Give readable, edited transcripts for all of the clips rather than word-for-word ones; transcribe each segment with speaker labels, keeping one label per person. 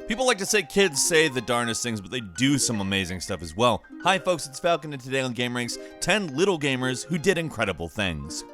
Speaker 1: People like to say kids say the darndest things, but they do some amazing stuff as well. Hi folks, it's Falcon, and today on gameranx, 10 little gamers who did incredible things.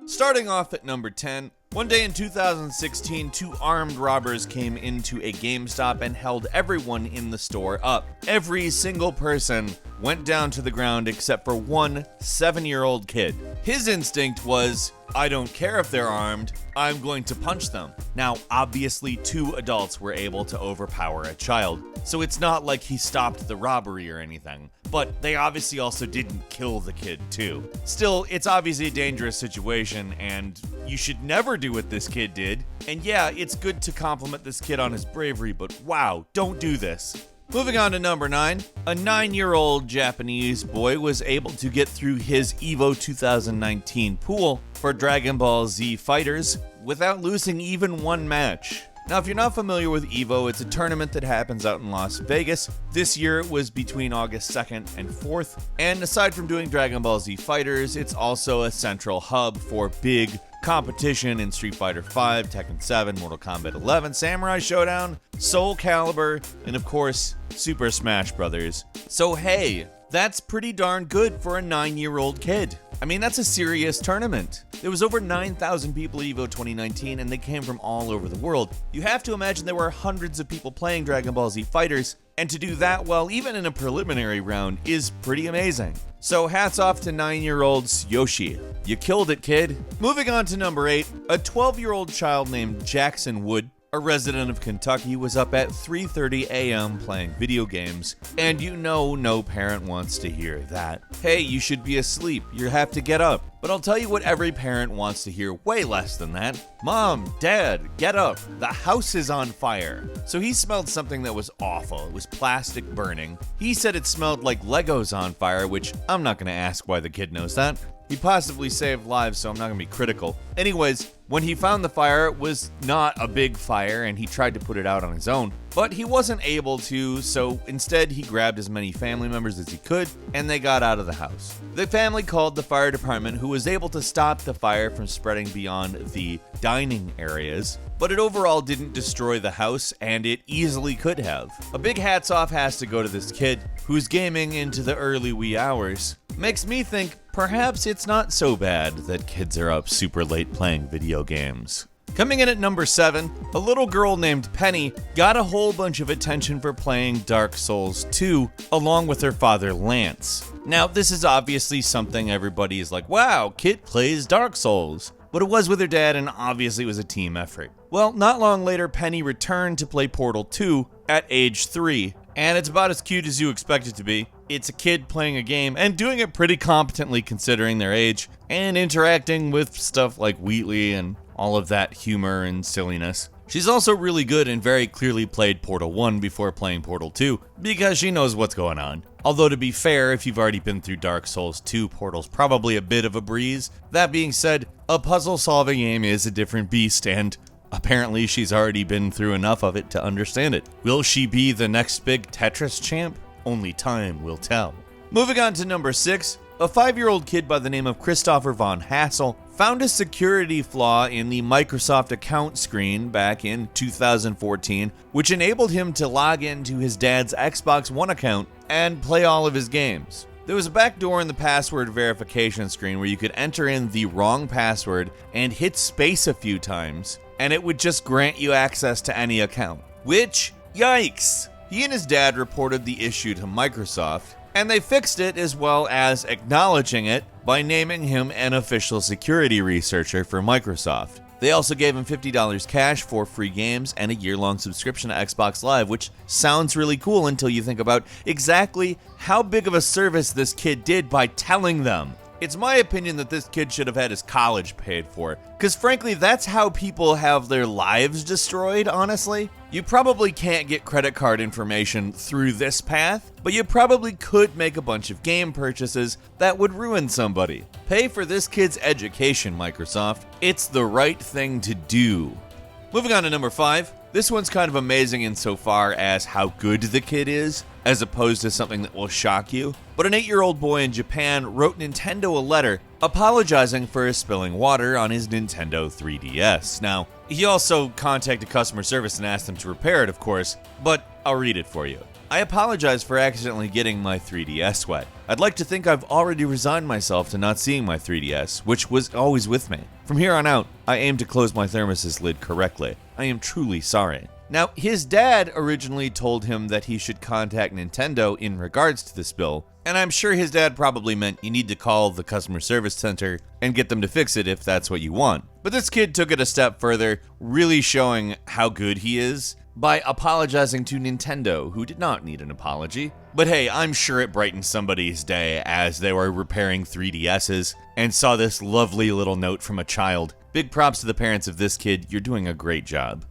Speaker 1: Starting off at number 10, one day in 2016, two armed robbers came into a GameStop and held everyone in the store up. Every single person went down to the ground except for one 7-year-old kid. His instinct was, I don't care if they're armed, I'm going to punch them. Now, obviously, two adults were able to overpower a child, so it's not like he stopped the robbery or anything. But they obviously also didn't kill the kid, too. Still, it's obviously a dangerous situation, and you should never do what this kid did. And yeah, it's good to compliment this kid on his bravery, but wow, don't do this. Moving on to number 9, a 9-year-old Japanese boy was able to get through his Evo 2019 pool for Dragon Ball Z Fighters without losing even one match. Now, if you're not familiar with Evo, it's a tournament that happens out in Las Vegas. This year it was between August 2nd and 4th, and aside from doing Dragon Ball Z Fighters, it's also a central hub for big competition in Street Fighter V, Tekken 7, Mortal Kombat 11, Samurai Showdown, Soul Calibur, and of course, Super Smash Bros. So hey, that's pretty darn good for a 9-year-old kid. I mean, that's a serious tournament. There was over 9,000 people at Evo 2019, and they came from all over the world. You have to imagine there were hundreds of people playing Dragon Ball Z Fighters, and to do that well, even in a preliminary round, is pretty amazing. So hats off to 9-year-old Yoshi. You killed it, kid. Moving on to number 8, a 12-year-old child named Jackson Wood, a resident of Kentucky, was up at 3:30 a.m. playing video games, and you know no parent wants to hear that. Hey, you should be asleep, you have to get up. But I'll tell you what every parent wants to hear way less than that. Mom, Dad, get up, the house is on fire. So he smelled something that was awful. It was plastic burning. He said it smelled like Legos on fire, which I'm not gonna ask why the kid knows that. He possibly saved lives, so I'm not gonna be critical. Anyways, when he found the fire, it was not a big fire, and he tried to put it out on his own, but he wasn't able to, so instead he grabbed as many family members as he could, and they got out of the house. The family called the fire department, who was able to stop the fire from spreading beyond the dining areas, but it overall didn't destroy the house, and it easily could have. A big hats off has to go to this kid, who's gaming into the early wee hours. Makes me think perhaps it's not so bad that kids are up super late playing video games. Coming in at number 7, a little girl named Penny got a whole bunch of attention for playing Dark Souls 2 along with her father Lance. Now, this is obviously something everybody is like, wow, kid plays Dark Souls. But it was with her dad, and obviously it was a team effort. Well, not long later, Penny returned to play Portal 2 at age 3, and it's about as cute as you expect it to be. It's a kid playing a game and doing it pretty competently considering their age, and interacting with stuff like Wheatley and all of that humor and silliness. She's also really good and very clearly played Portal 1 before playing Portal 2, because she knows what's going on. Although to be fair, if you've already been through Dark Souls 2, Portal's probably a bit of a breeze. That being said, a puzzle-solving game is a different beast, and apparently she's already been through enough of it to understand it. Will she be the next big Tetris champ? Only time will tell. Moving on to number 6, a 5-year-old kid by the name of Christopher von Hassel found a security flaw in the Microsoft account screen back in 2014, which enabled him to log into his dad's Xbox One account and play all of his games. There was a backdoor in the password verification screen where you could enter in the wrong password and hit space a few times, and it would just grant you access to any account. Which, yikes! He and his dad reported the issue to Microsoft, and they fixed it as well as acknowledging it by naming him an official security researcher for Microsoft. They also gave him $50 cash for free games and a year-long subscription to Xbox Live, which sounds really cool until you think about exactly how big of a service this kid did by telling them. It's my opinion that this kid should have had his college paid for, because frankly, that's how people have their lives destroyed, honestly. You probably can't get credit card information through this path, but you probably could make a bunch of game purchases that would ruin somebody. Pay for this kid's education, Microsoft. It's the right thing to do. Moving on to number 5. This one's kind of amazing insofar as how good the kid is. as opposed to something that will shock you. But an 8-year-old boy in Japan wrote Nintendo a letter apologizing for spilling water on his Nintendo 3DS. Now, he also contacted customer service and asked them to repair it, of course, but I'll read it for you. I apologize for accidentally getting my 3DS wet. I'd like to think I've already resigned myself to not seeing my 3DS, which was always with me. From here on out, I aim to close my thermos's lid correctly. I am truly sorry. Now, his dad originally told him that he should contact Nintendo in regards to the spill, and I'm sure his dad probably meant you need to call the customer service center and get them to fix it if that's what you want. But this kid took it a step further, really showing how good he is by apologizing to Nintendo, who did not need an apology. But hey, I'm sure it brightened somebody's day as they were repairing 3DSs and saw this lovely little note from a child. Big props to the parents of this kid, you're doing a great job.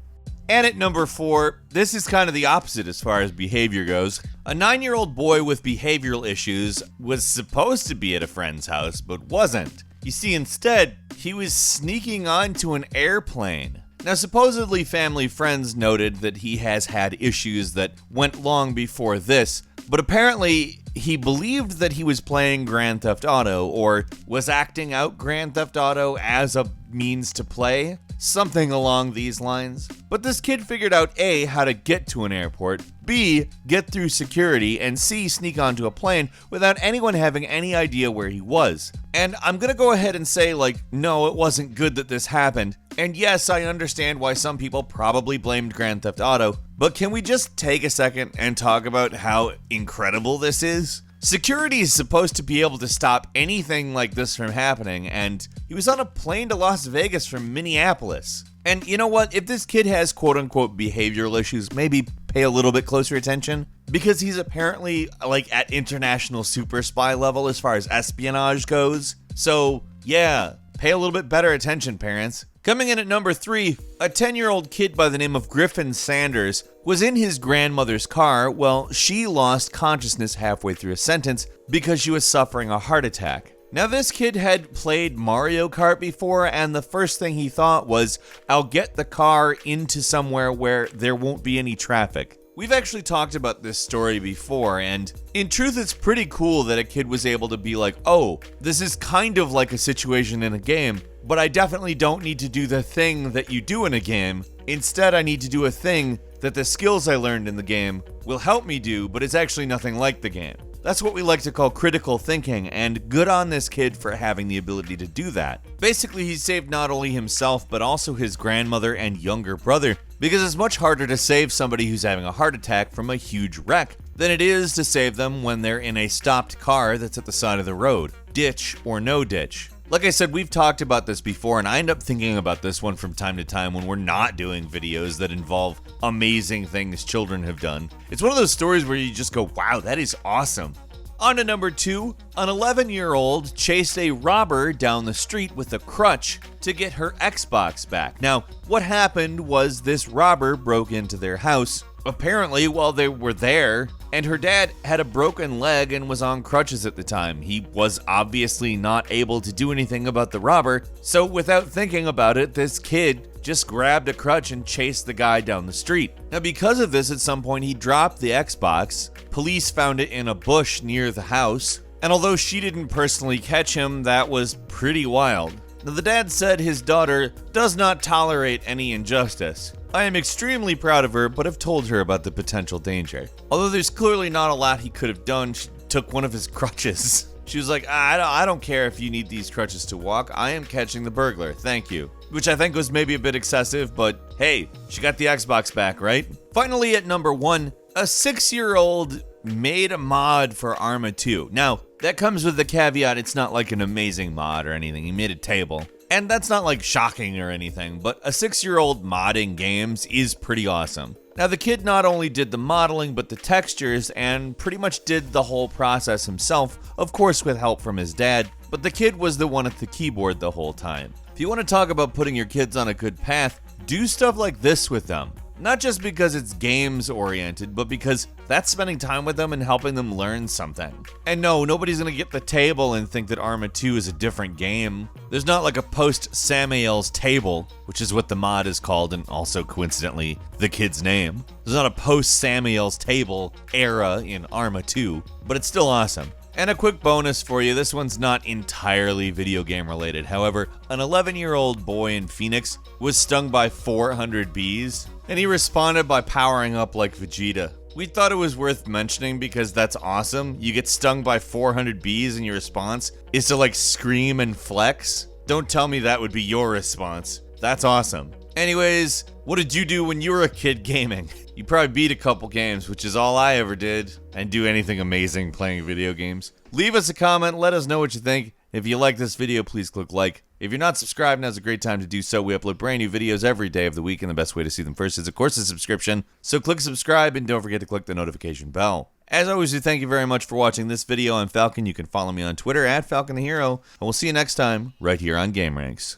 Speaker 1: And at number 4, this is kind of the opposite as far as behavior goes. A 9-year-old boy with behavioral issues was supposed to be at a friend's house, but wasn't. You see, instead, he was sneaking onto an airplane. Now, supposedly family friends noted that he has had issues that went long before this, but apparently he believed that he was playing Grand Theft Auto or was acting out Grand Theft Auto as a means to play, something along these lines. But this kid figured out A, how to get to an airport, B, get through security, and C, sneak onto a plane without anyone having any idea where he was. And I'm gonna go ahead and say, no, it wasn't good that this happened. And yes, I understand why some people probably blamed Grand Theft Auto, but can we just take a second and talk about how incredible this is? Security is supposed to be able to stop anything like this from happening, and he was on a plane to Las Vegas from Minneapolis. And you know what? If this kid has quote-unquote behavioral issues, maybe pay a little bit closer attention, because he's apparently at international super spy level as far as espionage goes. So yeah, pay a little bit better attention, parents. Coming in at number 3, a 10-year-old kid by the name of Griffin Sanders was in his grandmother's car while she lost consciousness halfway through a sentence because she was suffering a heart attack. Now, this kid had played Mario Kart before, and the first thing he thought was, I'll get the car into somewhere where there won't be any traffic. We've actually talked about this story before, and in truth, it's pretty cool that a kid was able to be like, oh, this is kind of like a situation in a game, but I definitely don't need to do the thing that you do in a game. Instead, I need to do a thing that the skills I learned in the game will help me do, but it's actually nothing like the game. That's what we like to call critical thinking, and good on this kid for having the ability to do that. Basically, he saved not only himself, but also his grandmother and younger brother, because it's much harder to save somebody who's having a heart attack from a huge wreck than it is to save them when they're in a stopped car that's at the side of the road, ditch or no ditch. Like I said, we've talked about this before, and I end up thinking about this one from time to time when we're not doing videos that involve amazing things children have done. It's one of those stories where you just go, wow, that is awesome. On to number 2, an 11-year-old chased a robber down the street with a crutch to get her Xbox back. Now, what happened was this robber broke into their house, apparently while they were there, and her dad had a broken leg and was on crutches at the time. He was obviously not able to do anything about the robber, so without thinking about it, this kid just grabbed a crutch and chased the guy down the street. Now, because of this, at some point he dropped the Xbox. Police found it in a bush near the house, and although she didn't personally catch him, that was pretty wild. Now, the dad said his daughter does not tolerate any injustice. I am extremely proud of her, but have told her about the potential danger. Although there's clearly not a lot he could have done, she took one of his crutches. She was like, I don't care if you need these crutches to walk, I am catching the burglar, thank you. Which I think was maybe a bit excessive, but hey, she got the Xbox back, right? Finally, at number 1, a 6-year-old made a mod for ARMA 2. Now, that comes with the caveat, it's not like an amazing mod or anything, he made a table. And that's not like shocking or anything, but a 6-year-old modding games is pretty awesome. Now, the kid not only did the modeling, but the textures, and pretty much did the whole process himself, of course with help from his dad, but the kid was the one at the keyboard the whole time. If you want to talk about putting your kids on a good path, do stuff like this with them. Not just because it's games oriented, but because that's spending time with them and helping them learn something. And no, nobody's gonna get the table and think that ARMA 2 is a different game. There's not like a post-Samael's table, which is what the mod is called, and also coincidentally, the kid's name. There's not a post-Samael's table era in ARMA 2, but it's still awesome. And a quick bonus for you, this one's not entirely video game related. However, an 11-year-old boy in Phoenix was stung by 400 bees, and he responded by powering up like Vegeta. We thought it was worth mentioning because that's awesome. You get stung by 400 bees and your response is to like scream and flex. Don't tell me that would be your response. That's awesome. Anyways, what did you do when you were a kid gaming? You probably beat a couple games, which is all I ever did, and do anything amazing playing video games. Leave us a comment, let us know what you think. If you like this video, please click like. If you're not subscribed, now's a great time to do so. We upload brand new videos every day of the week, and the best way to see them first is, of course, a subscription. So click subscribe, and don't forget to click the notification bell. As always, we thank you very much for watching this video. I'm Falcon. You can follow me on Twitter @FalconTheHero, and we'll see you next time right here on GameRanx.